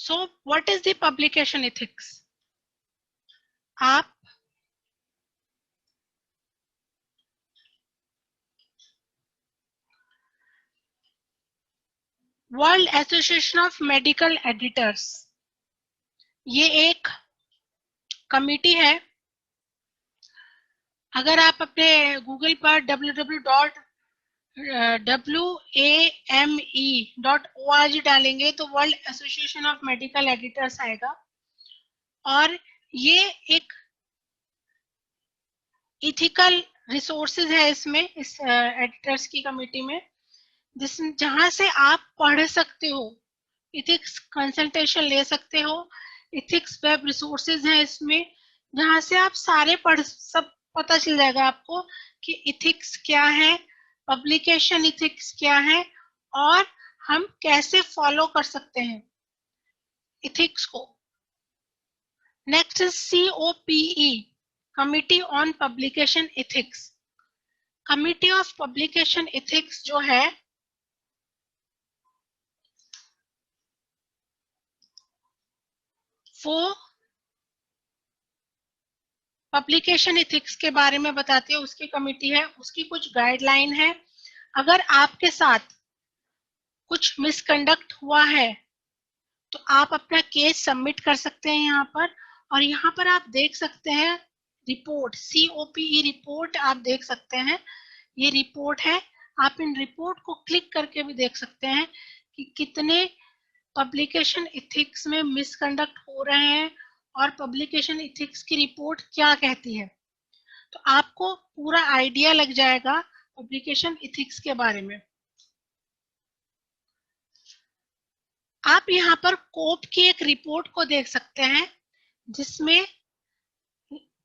So what is the publication ethics? आप world association of medical editors, ये एक committee है। अगर आप अपने गूगल पर www.wame.org डालेंगे तो world association of medical editors आएगा, और ये एक इथिकल रिसोर्सेज है इसमें, इस एडिटर्स की कमिटी में, जहां से आप पढ़ सकते हो, इथिक्स कंसल्टेशन ले सकते हो। इथिक्स वेब रिसोर्सेज है इसमें, जहां से आप सारे सब पता चल जाएगा आपको कि इथिक्स क्या है, पब्लिकेशन इथिक्स क्या है, और हम कैसे फॉलो कर सकते हैं इथिक्स को। Next is COPE, committee on publication ethics. Committee of publication ethics जो है वो पब्लिकेशन इथिक्स के बारे में बताती है, उसकी कमिटी है, उसकी कुछ गाइडलाइन है। अगर आपके साथ कुछ मिसकंडक्ट हुआ है तो आप अपना केस सबमिट कर सकते हैं यहाँ पर, और यहाँ पर आप देख सकते हैं रिपोर्ट, COPE रिपोर्ट आप देख सकते हैं। ये रिपोर्ट है, आप इन रिपोर्ट को क्लिक करके भी देख सकते हैं कि कितने पब्लिकेशन इथिक्स में मिसकंडक्ट हो रहे हैं और पब्लिकेशन इथिक्स की रिपोर्ट क्या कहती है। तो आपको पूरा आइडिया लग जाएगा पब्लिकेशन इथिक्स के बारे में। आप यहाँ पर कोप की एक रिपोर्ट को देख सकते हैं, जिसमें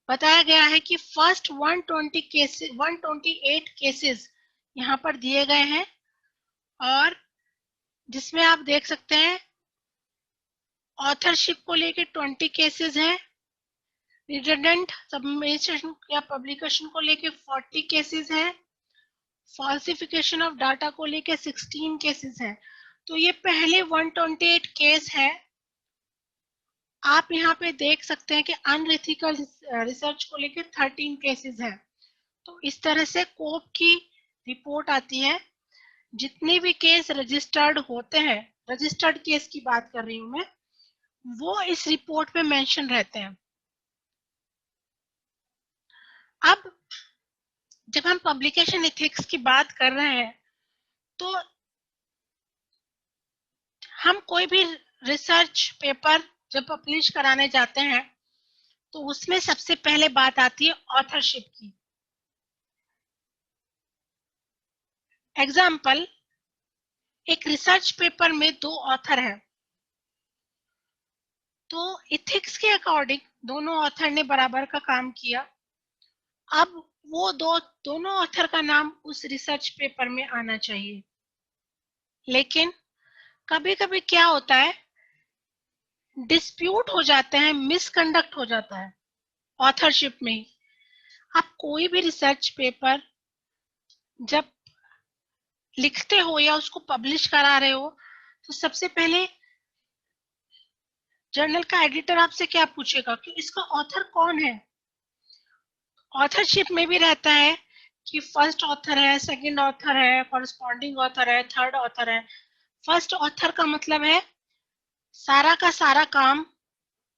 बताया गया है कि फर्स्ट 128 केसेस यहाँ पर दिए गए हैं, और जिसमें आप देख सकते हैं ऑथरशिप को लेके 20 केसेस हैं, रिडंडेंट सबमिशन या पब्लिकेशन को लेके 40 केसेस हैं, फॉल्सिफिकेशन ऑफ डाटा को लेके 16 केसेस हैं। तो ये पहले 128 केस है। आप यहाँ पे देख सकते हैं कि अनएथिकल रिसर्च को लेके 13 केसेस हैं। तो इस तरह से कोप की रिपोर्ट आती है। जितने भी केस रजिस्टर्ड होते हैं, रजिस्टर्ड केस की बात कर रही हूं मैं, वो इस रिपोर्ट में मेंशन रहते हैं। अब जब हम पब्लिकेशन एथिक्स की बात कर रहे हैं तो हम कोई भी रिसर्च पेपर जब पब्लिश कराने जाते हैं तो उसमें सबसे पहले बात आती है ऑथरशिप की। एग्जाम्पल, एक रिसर्च पेपर में 2 ऑथर हैं, तो इथिक्स के अकॉर्डिंग दोनों ऑथर ने बराबर का काम किया। अब वो दोनों ऑथर का नाम उस रिसर्च पेपर में आना चाहिए। लेकिन कभी कभी क्या होता है, डिस्प्यूट हो जाते हैं, मिसकंडक्ट हो जाता है ऑथरशिप में ही। आप कोई भी रिसर्च पेपर जब लिखते हो या उसको पब्लिश करा रहे हो तो सबसे पहले जर्नल का एडिटर आपसे क्या पूछेगा कि इसका ऑथर कौन है। ऑथरशिप में भी रहता है कि फर्स्ट ऑथर है, सेकंड ऑथर है, कॉरेस्पॉन्डिंग ऑथर है, थर्ड ऑथर है। फर्स्ट ऑथर का मतलब है सारा का सारा काम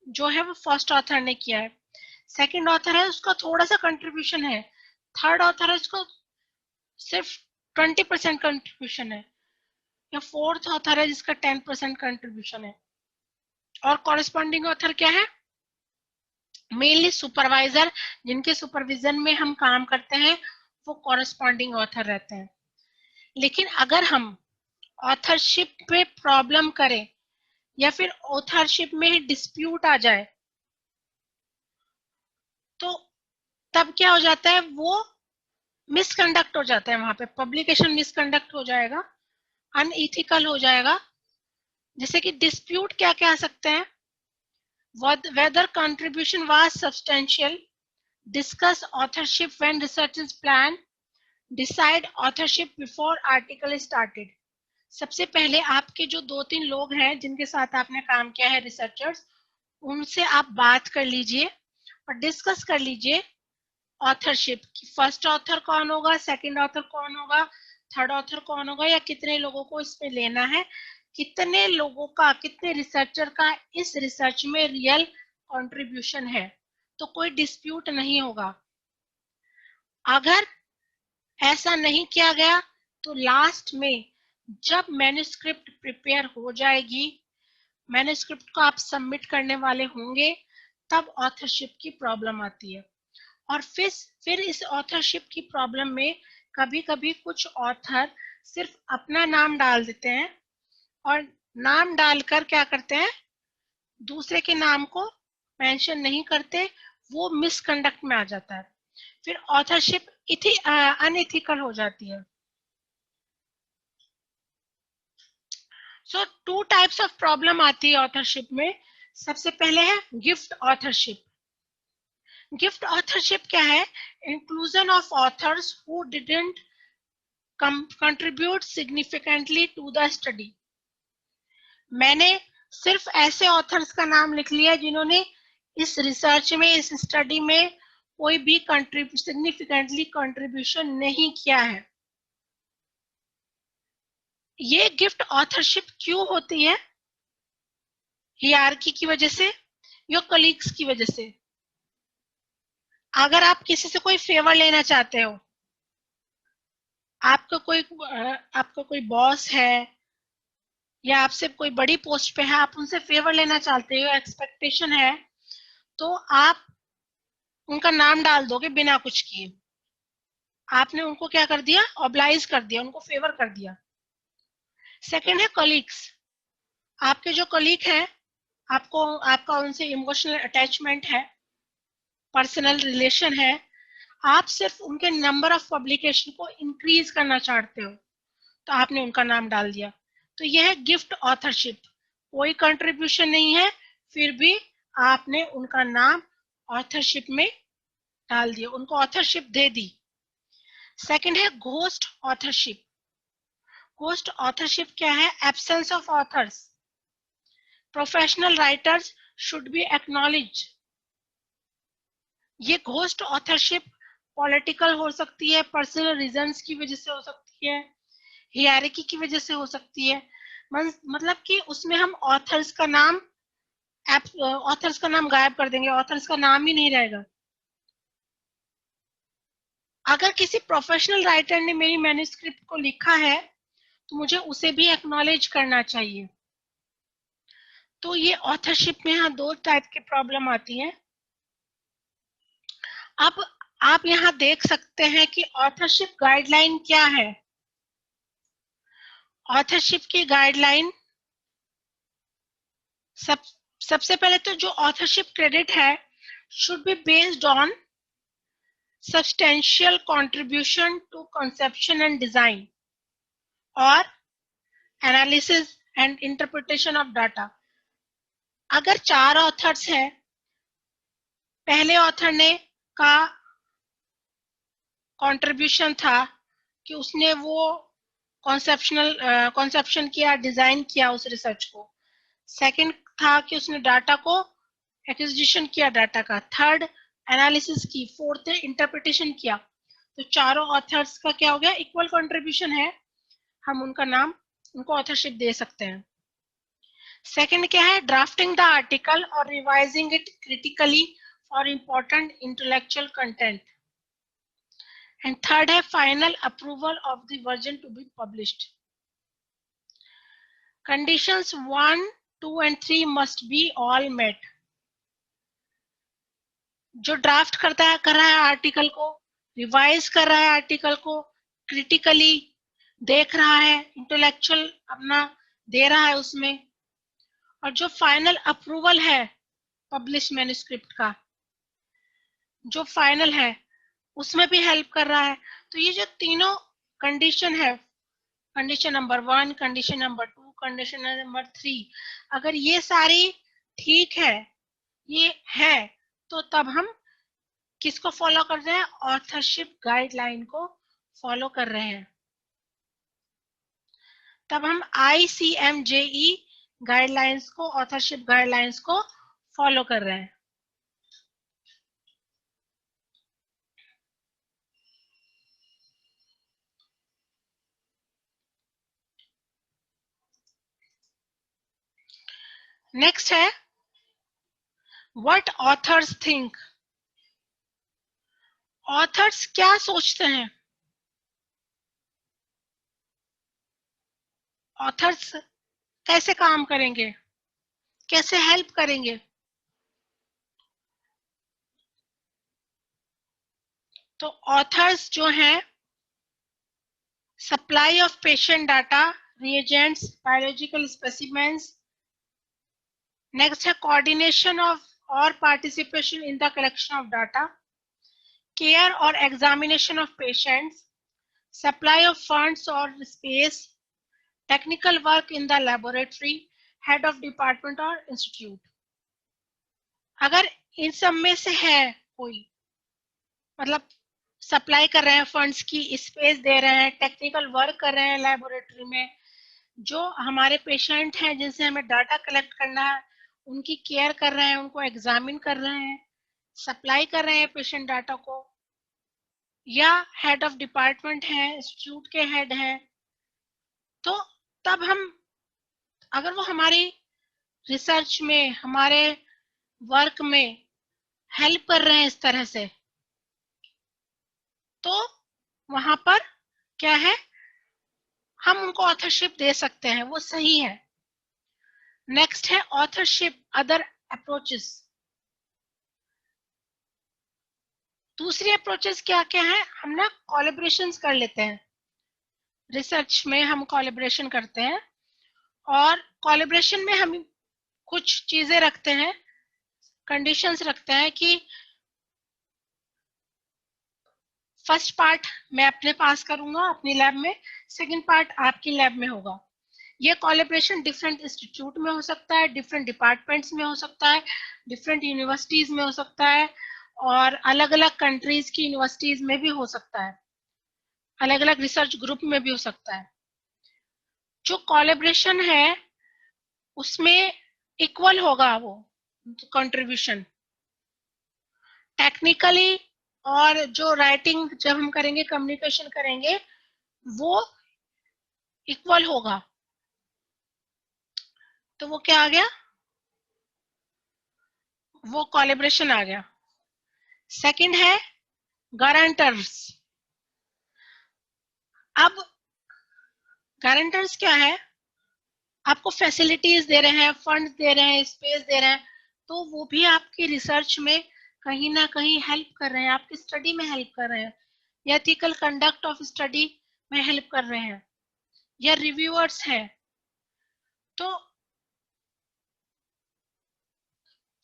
जो है वो फर्स्ट ऑथर ने किया है। सेकंड ऑथर है, उसका थोड़ा सा कंट्रीब्यूशन है। थर्ड ऑथर है, उसको सिर्फ 20% कंट्रीब्यूशन है। या फोर्थ ऑथर है जिसका 10% कंट्रीब्यूशन है। और कॉरेस्पॉन्डिंग ऑथर क्या है? मेनली सुपरवाइजर, जिनके सुपरविजन में हम काम करते हैं, वो कॉरेस्पॉन्डिंग ऑथर रहते हैं। लेकिन अगर हम ऑथरशिप पे प्रॉब्लम करें या फिर ऑथरशिप में डिस्प्यूट आ जाए तो तब क्या हो जाता है, वो मिसकंडक्ट हो जाता है, वहां पे पब्लिकेशन मिसकंडक्ट हो जाएगा, अनइथिकल हो जाएगा। जैसे कि डिस्प्यूट क्या क्या आ सकते हैं, whether contribution was substantial, discuss authorship when research is planned, decide authorship before article is started. सबसे पहले आपके जो 2-3 लोग हैं जिनके साथ आपने काम किया है रिसर्चर्स, उनसे आप बात कर लीजिए और डिस्कस कर लीजिए ऑथरशिप की, फर्स्ट ऑथर कौन होगा, सेकंड ऑथर कौन होगा, थर्ड ऑथर कौन होगा, या कितने लोगों को इसमें लेना है, कितने लोगों का, कितने रिसर्चर का इस रिसर्च में रियल कंट्रीब्यूशन है, तो कोई डिस्प्यूट नहीं होगा। अगर ऐसा नहीं किया गया तो लास्ट में जब मैन्युस्क्रिप्ट प्रिपेयर हो जाएगी, मैन्युस्क्रिप्ट को आप सबमिट करने वाले होंगे, तब ऑथरशिप की प्रॉब्लम आती है। और फिर इस ऑथरशिप की प्रॉब्लम में कभी-कभी कुछ ऑथर सिर्फ अपना नाम डाल देते हैं और नाम डालकर क्या करते हैं, दूसरे के नाम को मेंशन नहीं करते, वो मिसकंडक्ट में आ जाता है, फिर ऑथरशिप अनएथिकल हो जाती है। सो 2 टाइप्स ऑफ प्रॉब्लम आती है ऑथरशिप में। सबसे पहले है गिफ्ट ऑथरशिप। गिफ्ट ऑथरशिप क्या है? Inclusion of authors who didn't contribute significantly to the study। मैंने सिर्फ ऐसे ऑथर्स का नाम लिख लिया जिन्होंने इस रिसर्च में, इस स्टडी में कोई भी सिग्निफिकेंटली कंट्रीब्यूशन नहीं किया है। ये गिफ्ट ऑथरशिप क्यों होती है? हियरार्की की वजह से या कलीग्स की वजह से। अगर आप किसी से कोई फेवर लेना चाहते हो, आपका कोई बॉस है या आपसे कोई बड़ी पोस्ट पे है, आप उनसे फेवर लेना चाहते हो, एक्सपेक्टेशन है, तो आप उनका नाम डाल दोगे बिना कुछ किए। आपने उनको क्या कर दिया? ऑब्लाइज कर दिया, उनको फेवर कर दिया। सेकंड है कलीग्स। आपके जो कलीग है, आपका उनसे इमोशनल अटैचमेंट है, पर्सनल रिलेशन है, आप सिर्फ उनके नंबर ऑफ पब्लिकेशन को इंक्रीज करना चाहते हो, तो आपने उनका नाम डाल दिया। तो यह है गिफ्ट ऑथरशिप। कोई कंट्रीब्यूशन नहीं है, फिर भी आपने उनका नाम ऑथरशिप में डाल दिया, उनको ऑथरशिप दे दी। सेकंड है घोस्ट ऑथरशिप। घोस्ट ऑथरशिप क्या है? Absence of authors. Professional writers should be acknowledge. ये घोस्ट ऑथरशिप पॉलिटिकल हो सकती है, पर्सनल रीजंस की वजह से हो सकती है, हियरार्की की वजह से हो सकती है। मतलब कि उसमें हम ऑथर्स का नाम गायब कर देंगे, ऑथर्स का नाम ही नहीं रहेगा। अगर किसी प्रोफेशनल राइटर ने मेरी मैन्युस्क्रिप्ट को लिखा है तो मुझे उसे भी एक्नॉलेज करना चाहिए। तो ये ऑथरशिप में यहाँ 2 टाइप की प्रॉब्लम आती है। अब आप यहाँ देख सकते हैं कि ऑथरशिप गाइडलाइन क्या है। ऑथरशिप की गाइडलाइन, सबसे पहले तो जो ऑथरशिप क्रेडिट है should be based on substantial contribution to conception and design or analysis and interpretation of data। अगर 4 ऑथर्स हैं, पहले ऑथर ने का कंट्रीब्यूशन था कि उसने वो कॉन्सेप्शन किया, डिजाइन किया उस रिसर्च को। सेकंड था कि उसने डाटा को एक्विजिशन किया, डाटा का। थर्ड एनालिसिस की। फोर्थ इंटरप्रिटेशन किया। तो चारों ऑथर्स का क्या हो गया? इक्वल कंट्रीब्यूशन है, हम उनका नाम, उनको ऑथरशिप दे सकते हैं। सेकंड क्या है? ड्राफ्टिंग द आर्टिकल और revising it critically for important intellectual content. And third है final approval of the version to be published. Conditions 1, 2 and 3 must be all met. जो ड्राफ्ट कर रहा है आर्टिकल को, रिवाइज कर रहा है आर्टिकल को, क्रिटिकली देख रहा है, इंटेलेक्चुअल अपना दे रहा है उसमें, और जो फाइनल अप्रूवल है पब्लिश मैन्युस्क्रिप्ट का, जो फाइनल है उसमें भी हेल्प कर रहा है। तो ये जो तीनों कंडीशन है, condition number 1, condition number 2, condition number 3, अगर ये सारी ठीक है, ये है, तो तब हम किसको फॉलो कर रहे हैं? ऑथरशिप गाइडलाइन को फॉलो कर रहे हैं। तब हम ICMJE गाइडलाइंस को, ऑथरशिप गाइडलाइंस को फॉलो कर रहे हैं। नेक्स्ट है व्हाट ऑथर्स थिंक। ऑथर्स क्या सोचते हैं? ऑथर्स कैसे काम करेंगे, कैसे हेल्प करेंगे? तो ऑथर्स जो हैं, supply of patient data, reagents, biological specimens. Next है कोऑर्डिनेशन ऑफ और participation in the collection of data, care और examination of patients, supply of funds और space, technical work in the laboratory, head of department और institute. अगर इन सब में से है कोई, मतलब सप्लाई कर रहे हैं फंड्स की, स्पेस दे रहे हैं, टेक्निकल वर्क कर रहे हैं लेबोरेटरी में, जो हमारे पेशेंट हैं जिनसे हमें डाटा कलेक्ट करना है उनकी केयर कर रहे हैं, उनको एग्जामिन कर रहे हैं, सप्लाई कर रहे हैं पेशेंट डाटा को, या हेड ऑफ डिपार्टमेंट है, इंस्टीट्यूट के हेड हैं, तो तब हम, अगर वो हमारी रिसर्च में, हमारे वर्क में हेल्प कर रहे हैं इस तरह से, तो वहां पर क्या है, हम उनको ऑथरशिप दे सकते हैं, वो सही है। नेक्स्ट है ऑथरशिप अदर अप्रोचेस। दूसरी अप्रोचेस क्या क्या है? हम ना कोलैबोरेशंस कर लेते हैं, रिसर्च में हम कोलैबोरेशन करते हैं, और कोलैबोरेशन में हम कुछ चीजें रखते हैं, कंडीशंस रखते हैं कि फर्स्ट पार्ट मैं अपने पास करूंगा अपनी लैब में, सेकंड पार्ट आपकी लैब में होगा। ये कोलैबोरेशन डिफरेंट इंस्टीट्यूट में हो सकता है, डिफरेंट डिपार्टमेंट्स में हो सकता है, डिफरेंट यूनिवर्सिटीज में हो सकता है, और अलग अलग कंट्रीज की यूनिवर्सिटीज में भी हो सकता है, अलग अलग रिसर्च ग्रुप में भी हो सकता है। जो कोलैबोरेशन है उसमें इक्वल होगा वो कंट्रीब्यूशन, टेक्निकली, और जो राइटिंग जब हम करेंगे, कम्युनिकेशन करेंगे, वो इक्वल होगा। तो वो क्या आ गया? वो कोलैबोरेशन आ गया। सेकंड है गारंटर्स। अब गारंटर्स क्या है? आपको फैसिलिटीज दे रहे हैं, फंड दे रहे हैं, स्पेस दे रहे हैं, तो वो भी आपकी रिसर्च में कहीं ना कहीं हेल्प कर रहे हैं, आपकी स्टडी में हेल्प कर रहे हैं, या एथिकल कंडक्ट ऑफ स्टडी में हेल्प कर रहे हैं, या रिव्यूअर्स हैं। तो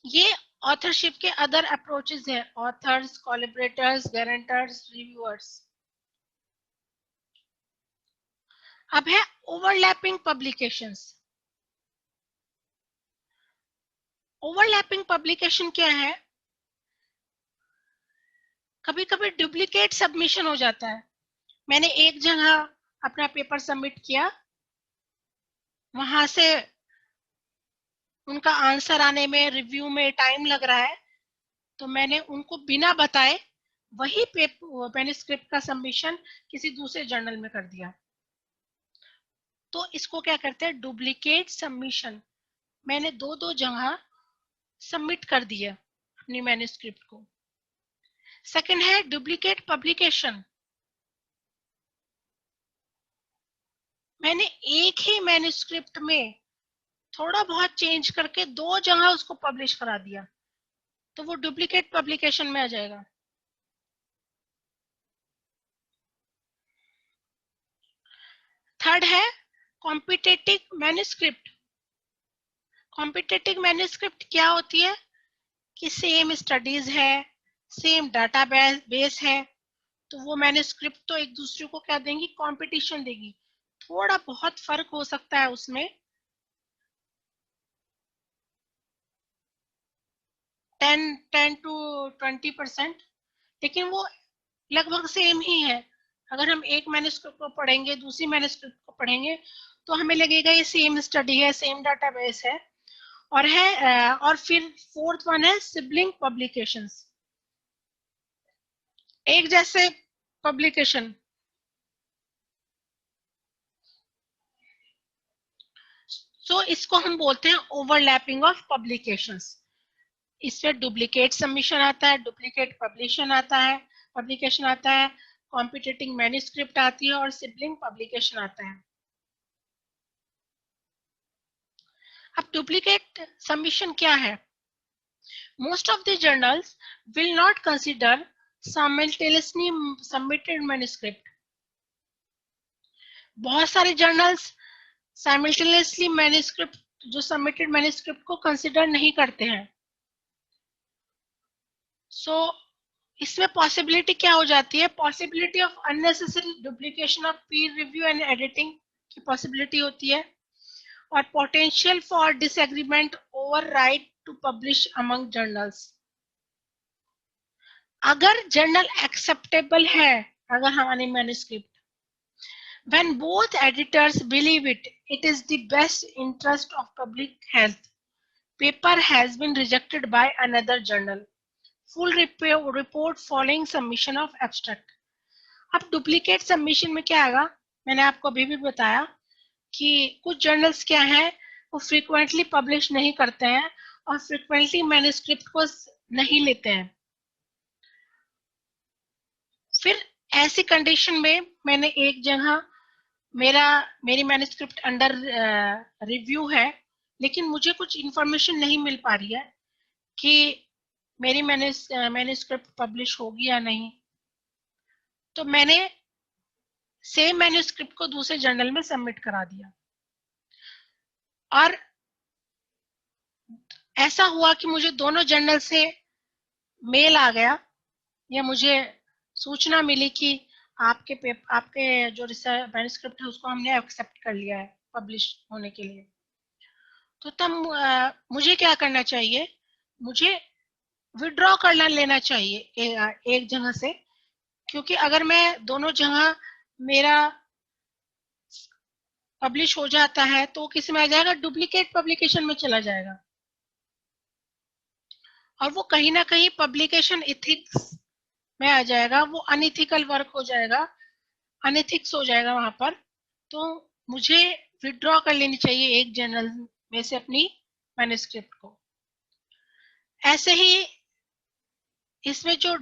ये ऑथरशिप के अदर अप्रोचेस हैं, ऑथर्स, कोलैबोरेटर्स, गारंटर्स, रिव्यूअर्स। अब है ओवरलैपिंग पब्लिकेशंस। ओवरलैपिंग पब्लिकेशन क्या है? कभी कभी डुप्लीकेट सबमिशन हो जाता है। मैंने एक जगह अपना पेपर सबमिट किया, वहां से उनका आंसर आने में, रिव्यू में टाइम लग रहा है, तो मैंने उनको बिना बताए वही पेपर, मैन्युस्क्रिप्ट का सबमिशन किसी दूसरे जर्नल में कर दिया। तो इसको क्या करते हैं? Duplicate submission. मैंने दो दो जगह सबमिट कर दिया अपनी मैन्युस्क्रिप्ट को। सेकंड है डुप्लीकेट पब्लिकेशन। मैंने एक ही मैन्युस्क्रिप्ट में थोड़ा बहुत चेंज करके दो जगह उसको पब्लिश करा दिया, तो वो डुप्लीकेट पब्लिकेशन में आ जाएगा। थर्ड है कॉम्पिटेटिव मैन्युस्क्रिप्ट। कॉम्पिटेटिव मैन्युस्क्रिप्ट क्या होती है? कि सेम स्टडीज है, सेम डाटा बेस है, तो वो मैन्युस्क्रिप्ट तो एक दूसरे को क्या देंगी? कंपटीशन देगी। थोड़ा बहुत फर्क हो सकता है उसमें, 10 to 20%, लेकिन वो लगभग सेम ही है। अगर हम एक मैन्युस्क्रिप्ट को पढ़ेंगे, दूसरी मैन्युस्क्रिप्ट को पढ़ेंगे, तो हमें लगेगा ये सेम स्टडी है, सेम डाटाबेस है। और फिर फोर्थ वन है सिबलिंग पब्लिकेशंस, एक जैसे पब्लिकेशन। सो इसको हम बोलते हैं ओवरलैपिंग ऑफ पब्लिकेशंस। इसमें डुप्लीकेट सबमिशन आता है, डुप्लीकेट पब्लिकेशन आता है, कॉम्पिटिटिंग मैन्युस्क्रिप्ट आती है और सिबलिंग पब्लिकेशन आता है। अब डुप्लीकेट सबमिशन क्या है? Most of the journals will not consider simultaneously submitted manuscript. बहुत सारे जर्नल्स साइमल्टेनियसली मैन्युस्क्रिप्ट, जो सबमिटेड मैन्युस्क्रिप्ट को कंसिडर नहीं करते हैं। सो इसमें पॉसिबिलिटी क्या हो जाती है? Possibility of unnecessary duplication of peer review and editing की पॉसिबिलिटी होती है, और potential for disagreement over right to publish among journals. अगर जर्नल एक्सेप्टेबल है, अगर हमारी manuscript, when both editors believe it is the best interest of public health, paper has been rejected by another journal, full report following submission of abstract। अब duplicate submission में क्या आएगा? मैंने आपको अभी भी बताया कि कुछ जर्नल्स क्या हैं, वो फ्रीक्वेंटली पब्लिश नहीं करते हैं और फ्रीक्वेंटली मैन्युस्क्रिप्ट को नहीं लेते हैं। फिर ऐसी कंडीशन में मैंने एक जगह मेरी मैन्युस्क्रिप्ट अंडर रिव्यू है, लेकिन मुझे कुछ इंफॉर्मेशन नहीं मिल पा रही है कि मेरी मैन्युस्क्रिप्ट पब्लिश होगी या नहीं, तो मैंने सेम मैन्युस्क्रिप्ट को दूसरे जर्नल में सबमिट करा दिया। और ऐसा हुआ कि मुझे दोनों जर्नल से मेल आ गया, या मुझे सूचना मिली कि आपके जो मैन्युस्क्रिप्ट है उसको हमने एक्सेप्ट कर लिया है पब्लिश होने के लिए। तो तब मुझे क्या करना चाहिए? मुझे विड्रॉ करना लेना चाहिए एक जगह से, क्योंकि अगर मैं दोनों जगह मेरा पब्लिश हो जाता है तो किस में आ जाएगा? डुप्लीकेट पब्लिकेशन में चला जाएगा, और वो कहीं ना कहीं पब्लिकेशन इथिक्स में आ जाएगा, वो अनइथिकल वर्क हो जाएगा, अनइथिक्स हो जाएगा वहां पर। तो मुझे विड्रॉ कर लेनी चाहिए एक जर्नल में से अपनी मैन्युस्क्रिप्ट को। ऐसे ही इसमें जो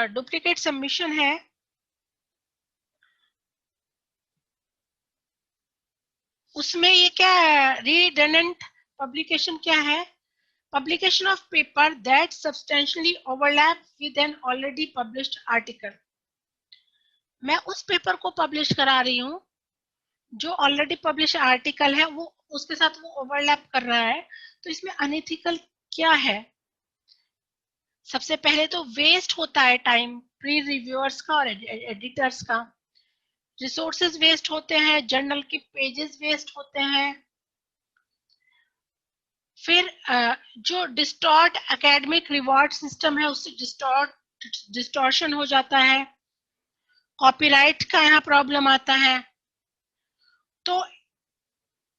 डुप्लीकेट सबमिशन है, उसमें ये क्या है? रिडंडेंट पब्लिकेशन क्या है? Publication of paper that substantially overlap with an already published article। मैं उस पेपर को पब्लिश करा रही हूँ जो ऑलरेडी पब्लिश आर्टिकल है, वो उसके साथ वो ओवरलैप कर रहा है। तो इसमें अनइथिकल क्या है? सबसे पहले तो वेस्ट होता है टाइम प्री रिव्यूअर्स का और एडिटर्स का, रिसोर्सेज वेस्ट होते हैं, जर्नल के पेजेस वेस्ट होते हैं। फिर जो डिस्टॉर्ट एकेडमिक रिवॉर्ड सिस्टम है उससे डिस्टॉर्शन हो जाता है, कॉपीराइट का यहाँ प्रॉब्लम आता है, तो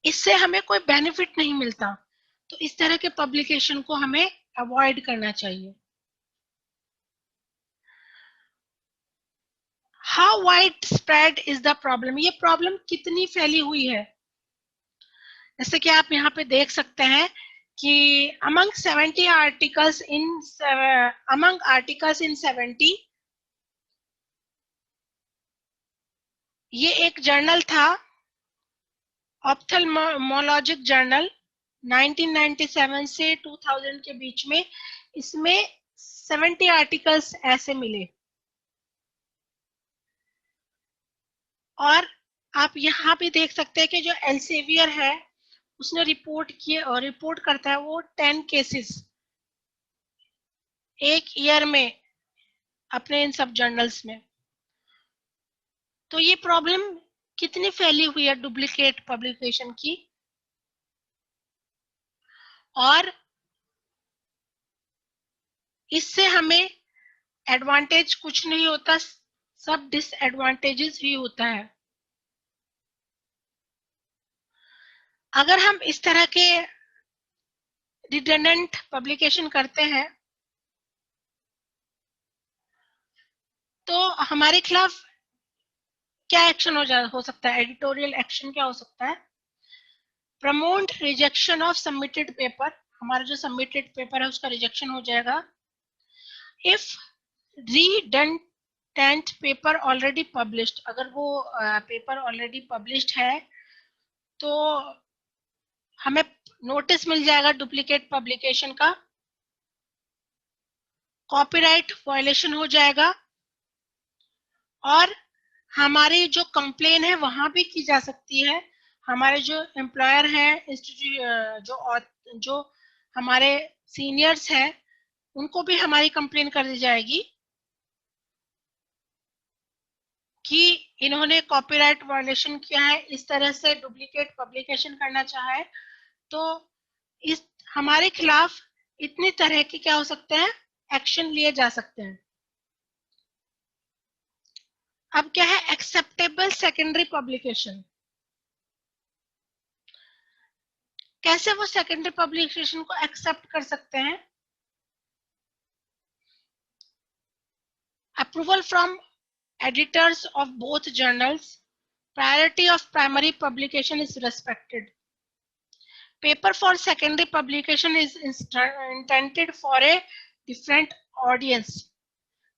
इससे हमें कोई बेनिफिट नहीं मिलता। तो इस तरह के पब्लिकेशन को हमें अवॉइड करना चाहिए। How wide spread is the problem? ये प्रॉब्लम कितनी फैली हुई है? जैसे कि आप यहाँ पे देख सकते हैं कि among 70 articles in among articles in 70, ये एक जर्नल था ऑप्थेल्मोलॉजिक जर्नल 1997 से 2000 के बीच में, इसमें 70 आर्टिकल्स ऐसे मिले। और आप यहाँ पे देख सकते हैं कि जो एल्सेवियर है उसने रिपोर्ट करता है वो 10 केसेस एक ईयर में अपने इन सब जर्नल्स में। तो ये प्रॉब्लम कितनी फैली हुई है डुप्लीकेट पब्लिकेशन की। और इससे हमें एडवांटेज कुछ नहीं होता, सब डिसएडवांटेजेस भी होता है। अगर हम इस तरह के रिडंडेंट पब्लिकेशन करते हैं तो हमारे खिलाफ क्या एक्शन हो सकता है, एडिटोरियल एक्शन क्या हो सकता है? Promote rejection of submitted paper, हमारा जो सबमिटेड पेपर है उसका रिजेक्शन हो जाएगा। If redundant paper already published, अगर वो पेपर ऑलरेडी पब्लिश्ड है तो हमें नोटिस मिल जाएगा डुप्लीकेट पब्लिकेशन का, कॉपीराइट वायलेशन हो जाएगा और हमारी जो कंप्लेन है वहां भी की जा सकती है। हमारे जो एम्प्लॉयर हैं, जो हमारे सीनियर्स हैं, उनको भी हमारी कंप्लेन कर दी जाएगी कि इन्होंने कॉपीराइट वायलेशन किया है, इस तरह से डुप्लीकेट पब्लिकेशन करना चाहा है। तो इस हमारे खिलाफ इतनी तरह के क्या हो सकते हैं, एक्शन लिए जा सकते हैं। अब क्या है एक्सेप्टेबल सेकेंडरी पब्लिकेशन? कैसे वो सेकेंडरी पब्लिकेशन को एक्सेप्ट कर सकते हैं? Approval from editors of both journals, priority of primary publication is respected. Paper for secondary publication is intended for a different audience.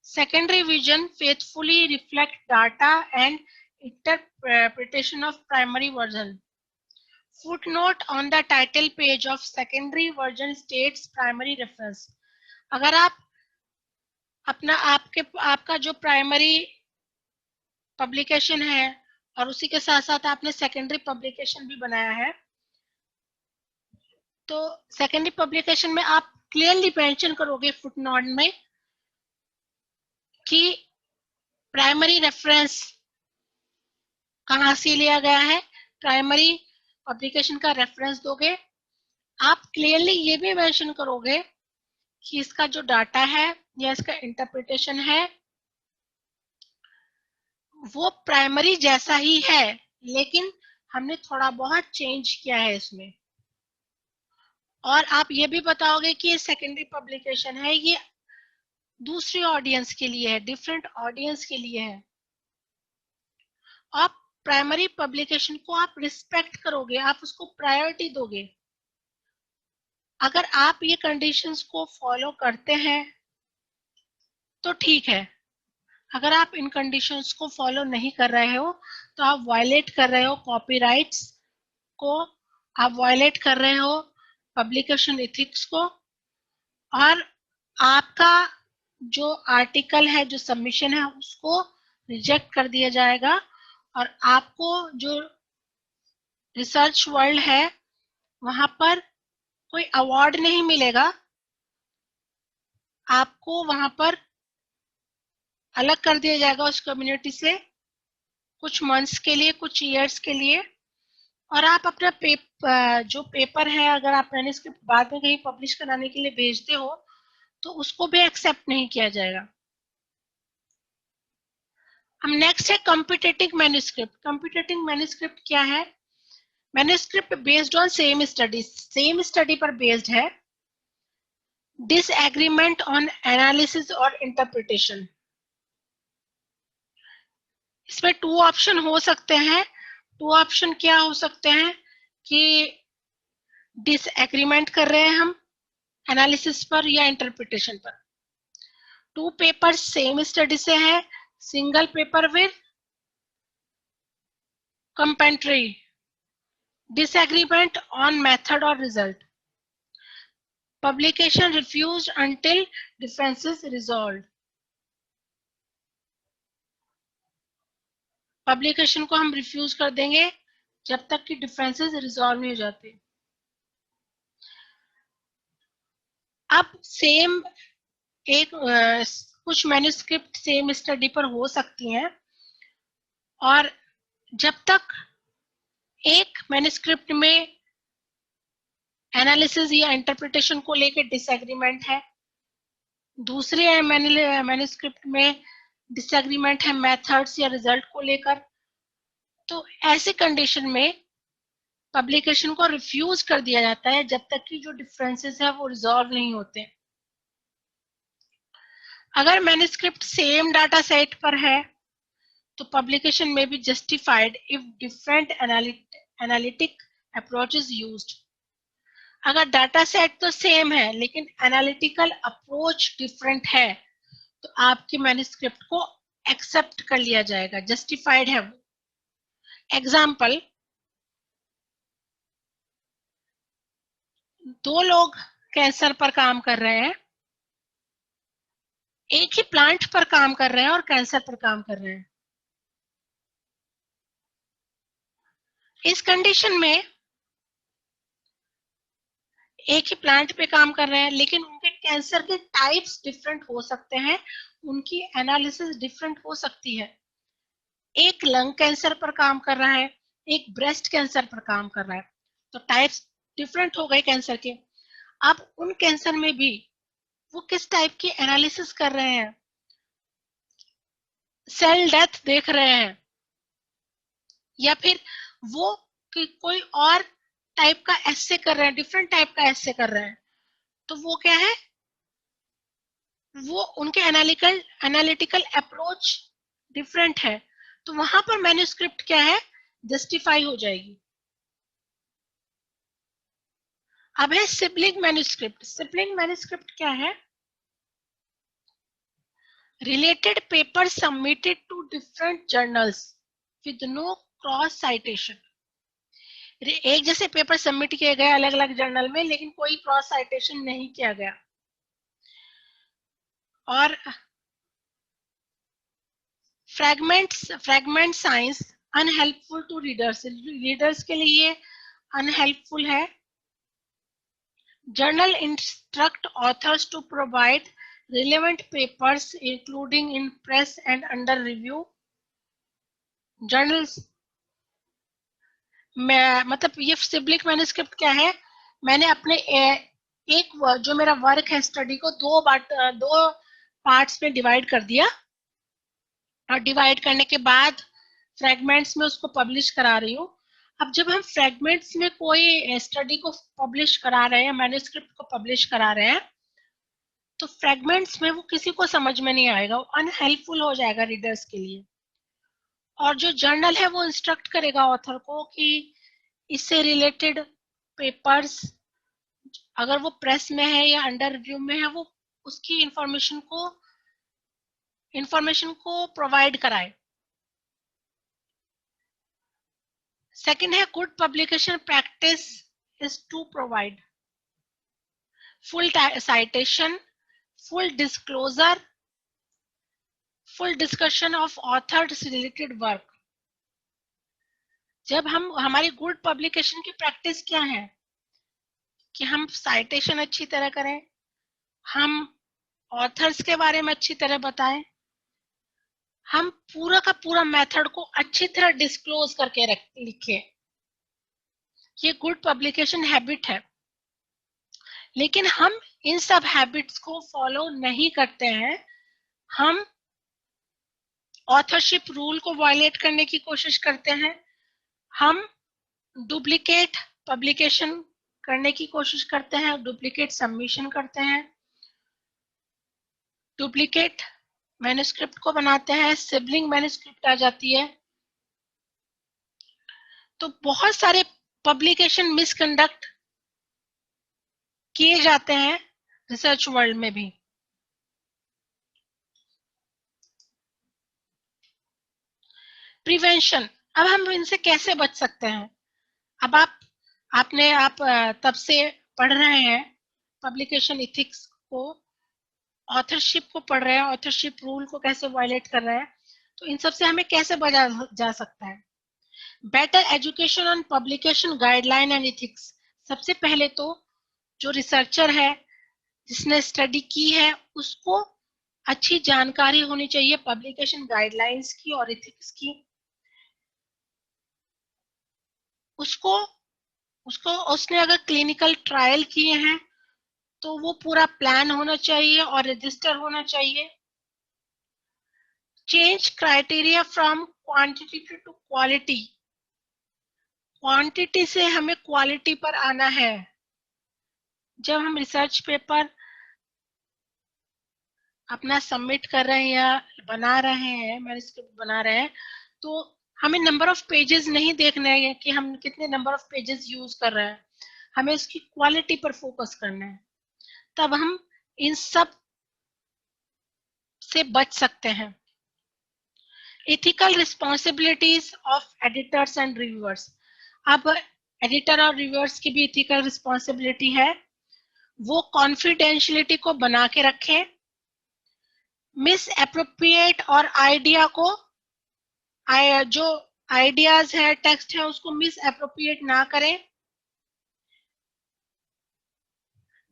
Secondary vision faithfully reflect data and interpretation of primary version. Footnote on the title page of secondary version states primary reference. अगर आप आपका जो primary publication है और उसी के साथ साथ आपने सेकेंडरी पब्लिकेशन भी बनाया है तो सेकेंडरी पब्लिकेशन में आप क्लियरली मेंशन करोगे फुटनोट में कि प्राइमरी रेफरेंस कहाँ से लिया गया है, प्राइमरी पब्लिकेशन का रेफरेंस दोगे। आप क्लियरली ये भी मेंशन करोगे कि इसका जो डाटा है या इसका इंटरप्रिटेशन है वो प्राइमरी जैसा ही है लेकिन हमने थोड़ा बहुत चेंज किया है इसमें। और आप ये भी बताओगे कि ये सेकेंडरी पब्लिकेशन है, ये दूसरी ऑडियंस के लिए है, डिफरेंट ऑडियंस के लिए है। आप प्राइमरी पब्लिकेशन को आप रिस्पेक्ट करोगे, आप उसको प्रायोरिटी दोगे। अगर आप ये कंडीशंस को फॉलो करते हैं तो ठीक है, अगर आप इन कंडीशंस को फॉलो नहीं कर रहे हो तो आप वायलेट कर रहे हो कॉपीराइट्स को, आप वायलेट कर रहे हो पब्लिकेशन एथिक्स को और आपका जो आर्टिकल है, जो सबमिशन है उसको रिजेक्ट कर दिया जाएगा और आपको जो रिसर्च वर्ल्ड है वहां पर कोई अवार्ड नहीं मिलेगा, आपको वहां पर अलग कर दिया जाएगा उस कम्युनिटी से कुछ मंथ्स के लिए, कुछ ईयर्स के लिए। और आप अपना जो पेपर है अगर आप मैन्युस्क्रिप्ट बाद में कहीं पब्लिश कराने के लिए भेजते हो तो उसको भी एक्सेप्ट नहीं किया जाएगा। हम नेक्स्ट है कॉम्पिटिटिव मैन्युस्क्रिप्ट। कॉम्पिटिटिव मैन्युस्क्रिप्ट क्या है? Manuscript based on same study, same study पर बेस्ड है। डिसएग्रीमेंट ऑन एनालिसिस और इंटरप्रिटेशन। इसमें टू ऑप्शन हो सकते हैं। टू ऑप्शन क्या हो सकते हैं कि डिसएग्रीमेंट कर रहे हैं हम एनालिसिस पर या इंटरप्रिटेशन पर। टू पेपर सेम स्टडी से है, single paper with commentary, disagreement on method or result, publication refused until differences resolved। Publication को हम रिफ्यूज कर देंगे जब तक कि डिफरेंसेस रिजॉल्व नहीं हो जाते। अब सेम कुछ मैन्युस्क्रिप्ट सेम स्टडी पर हो सकती हैं और जब तक एक मैन्युस्क्रिप्ट में एनालिसिस या इंटरप्रिटेशन को लेकर डिसएग्रीमेंट है, दूसरे मैन्युस्क्रिप्ट में डिसएग्रीमेंट है मेथड्स या रिजल्ट को लेकर, तो ऐसी कंडीशन में पब्लिकेशन को रिफ्यूज कर दिया जाता है जब तक कि जो डिफरेंसेस है वो रिजॉल्व नहीं होते। अगर मैन्युस्क्रिप्ट सेम डाटा सेट पर है तो पब्लिकेशन में be justified if different analytic approach is used. अगर डाटा सेट तो सेम है लेकिन एनालिटिकल अप्रोच डिफरेंट है तो आपके मैन्युस्क्रिप्ट को एक्सेप्ट कर लिया जाएगा, जस्टिफाइड है वो। एग्जाम्पल, दो लोग कैंसर पर काम कर रहे हैं, एक ही प्लांट पर काम कर रहे हैं और कैंसर पर काम कर रहे हैं। इस कंडीशन में एक ही प्लांट पे काम कर रहे हैं लेकिन उनके कैंसर के टाइप्स डिफरेंट हो सकते हैं, उनकी एनालिसिस डिफरेंट हो सकती है। एक लंग कैंसर पर काम कर रहा है, एक ब्रेस्ट कैंसर पर काम कर रहा है, तो टाइप्स डिफरेंट हो गए कैंसर के। अब उन कैंसर में भी वो किस टाइप की एनालिसिस कर रहे हैं, सेल डेथ देख रहे हैं या फिर वो कोई और टाइप का एस्से कर रहे हैं, डिफरेंट टाइप का एस्से कर रहे हैं, तो वो क्या है, वो उनके एनालिटिकल अप्रोच डिफरेंट है, तो वहां पर मैन्युस्क्रिप्ट क्या है, जस्टिफाई हो जाएगी। अब है सिबलिंग मैन्युस्क्रिप्ट। सिबलिंग मैन्युस्क्रिप्ट क्या है, related paper submitted to different journals with no cross citation. एक जैसे पेपर सबमिट किए गए अलग अलग जर्नल में लेकिन कोई क्रॉस साइटेशन नहीं किया गया। और fragment science unhelpful to readers, readers के लिए अनहेल्पफुल है। Journal instruct authors to provide relevant papers including in press and under review. Journals में मतलब ये सिबलिंग मैन्युस्क्रिप्ट क्या है, मैंने अपने एक जो मेरा वर्क है स्टडी को दो पार्ट्स में डिवाइड कर दिया और डिवाइड करने के बाद फ्रैगमेंट्स में उसको पब्लिश करा रही हूँ। अब जब हम फ्रैगमेंट्स में कोई स्टडी को पब्लिश करा रहे हैं, मैन्युस्क्रिप्ट को पब्लिश करा रहे हैं, तो फ्रैगमेंट्स में वो किसी को समझ में नहीं आएगा, वो अनहेल्पफुल हो जाएगा रीडर्स के लिए। और जो जर्नल है वो इंस्ट्रक्ट करेगा ऑथर को कि इससे रिलेटेड पेपर्स अगर वो प्रेस में है या अंडर रिव्यू में है वो उसकी इंफॉर्मेशन को प्रोवाइड कराए। सेकंड है good publication practice is to provide full citation, full disclosure, full discussion of authors related work। जब हमारी गुड पब्लिकेशन की प्रैक्टिस क्या है कि हम साइटेशन अच्छी तरह करें, हम ऑथर्स के बारे में अच्छी तरह बताएं, हम पूरा का पूरा मेथड को अच्छी तरह डिस्क्लोज करके लिखें। ये गुड पब्लिकेशन हैबिट है, लेकिन हम इन सब हैबिट्स को फॉलो नहीं करते हैं। हम ऑथरशिप रूल को वायलेट करने की कोशिश करते हैं, हम डुप्लीकेट पब्लिकेशन करने की कोशिश करते हैं, डुप्लीकेट सबमिशन करते हैं, डुप्लीकेट मैन्युस्क्रिप्ट को बनाते हैं, सिबलिंग मैन्युस्क्रिप्ट आ जाती है। तो बहुत सारे पब्लिकेशन मिसकंडक्ट किए जाते हैं रिसर्च वर्ल्ड में भी। प्रिवेंशन, अब हम इनसे कैसे बच सकते हैं। अब आप तब से पढ़ रहे हैं पब्लिकेशन इथिक्स को, ऑथरशिप को पढ़ रहे हैं, ऑथरशिप रूल को कैसे वायलेट कर रहे हैं, तो इन सब से हमें कैसे बचा जा सकता है। Better education on publication guideline and ethics. सबसे पहले तो जो रिसर्चर है जिसने स्टडी की है उसको अच्छी जानकारी होनी चाहिए पब्लिकेशन गाइडलाइंस की और इथिक्स की। उसने अगर क्लिनिकल ट्रायल किए हैं तो वो पूरा प्लान होना चाहिए और रजिस्टर होना चाहिए। Change criteria from quantity to quality. Quantity से हमें क्वालिटी पर आना है। जब हम रिसर्च पेपर अपना सबमिट कर रहे हैं या बना रहे हैं, मैन्युस्क्रिप्ट बना रहे हैं, तो हमें नंबर ऑफ पेजेस नहीं देखना है कि हम कितने नंबर ऑफ पेजेस यूज कर रहे हैं, हमें इसकी क्वालिटी पर फोकस करना है। तब हम इन सब से बच सकते हैं। Ethical responsibilities of editors and reviewers. अब एडिटर और रिव्यूअर्स की भी एथिकल रिस्पॉन्सिबिलिटी है। वो कॉन्फिडेंशियलिटी को बना के रखें, मिस एप्रोप्रिएट और आइडिया को, जो आइडियाज है, टेक्स्ट है, उसको मिस एप्रोप्रिएट ना करें,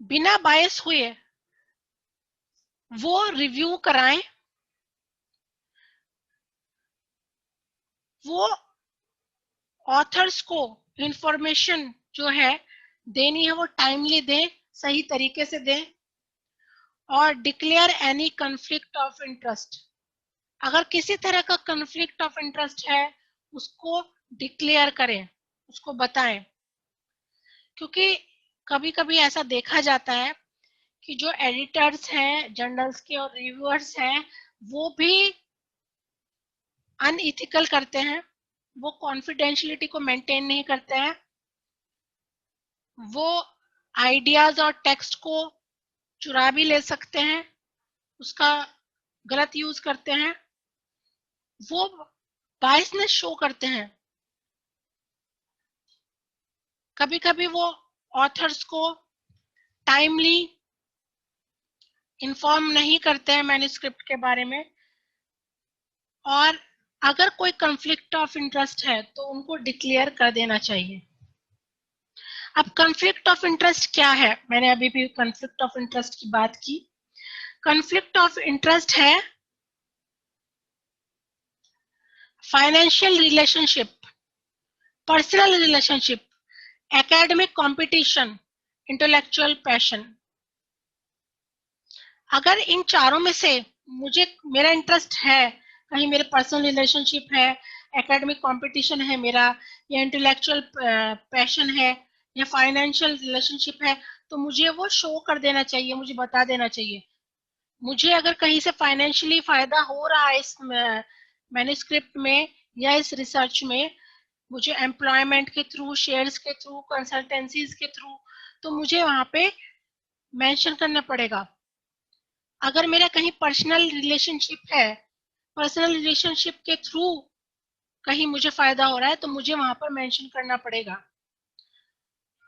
बिना बायस हुए वो रिव्यू कराएं, वो ऑथर्स को इंफॉर्मेशन जो है देनी है वो टाइमली दें, सही तरीके से दें, और declare any conflict of interest. अगर किसी तरह का कॉन्फ्लिक्ट ऑफ इंटरेस्ट है उसको डिक्लेयर करें, उसको बताएं। क्योंकि कभी कभी ऐसा देखा जाता है कि जो एडिटर्स हैं जर्नल्स के और रिव्यूअर्स हैं वो भी अनइथिकल करते हैं, वो कॉन्फिडेंशियलिटी को मेंटेन नहीं करते हैं, वो आइडियाज और टेक्स्ट को चुरा भी ले सकते हैं, उसका गलत यूज करते हैं, वो बायसनेस शो करते हैं। कभी कभी वो ऑथर्स को टाइमली इंफॉर्म नहीं करते हैं मैन्युस्क्रिप्ट के बारे में, और अगर कोई कॉन्फ्लिक्ट ऑफ इंटरेस्ट है तो उनको डिक्लेयर कर देना चाहिए। अब कॉन्फ्लिक्ट ऑफ इंटरेस्ट क्या है? मैंने अभी भी कॉन्फ्लिक्ट ऑफ इंटरेस्ट की बात की। कॉन्फ्लिक्ट ऑफ इंटरेस्ट है financial relationship, personal relationship, academic competition, intellectual passion. अगर इन चारों में से मुझे मेरा इंटरेस्ट है, कहीं मेरे पर्सनल रिलेशनशिप है, एकेडमिक कंपटीशन है मेरा, या इंटेलेक्चुअल पैशन है, या फाइनेंशियल रिलेशनशिप है, तो मुझे वो शो कर देना चाहिए, मुझे बता देना चाहिए। मुझे अगर कहीं से फाइनेंशियली फायदा हो रहा है इस मैन्युस्क्रिप्ट में या इस रिसर्च में, मुझे एम्प्लॉयमेंट के थ्रू, शेयर्स के थ्रू, कंसल्टेंसीज के थ्रू, तो मुझे वहां पे मेंशन करना पड़ेगा। अगर मेरा कहीं पर्सनल रिलेशनशिप है, पर्सनल रिलेशनशिप के थ्रू कहीं मुझे फायदा हो रहा है, तो मुझे वहां पर मेंशन करना पड़ेगा।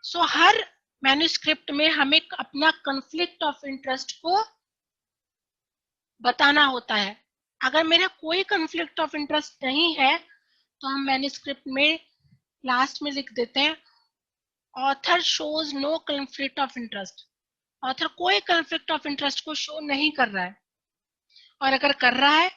सो हर मैन्युस्क्रिप्ट में हमें अपना कॉन्फ्लिक्ट ऑफ इंटरेस्ट को बताना होता है। अगर मेरा कोई कॉन्फ्लिक्ट ऑफ इंटरेस्ट नहीं है तो हम मैन्युस्क्रिप्ट में लास्ट में लिख देते हैं author shows no conflict of interest. Author कोई कॉन्फ्लिक्ट ऑफ इंटरेस्ट को शो नहीं कर रहा है, और अगर कर रहा है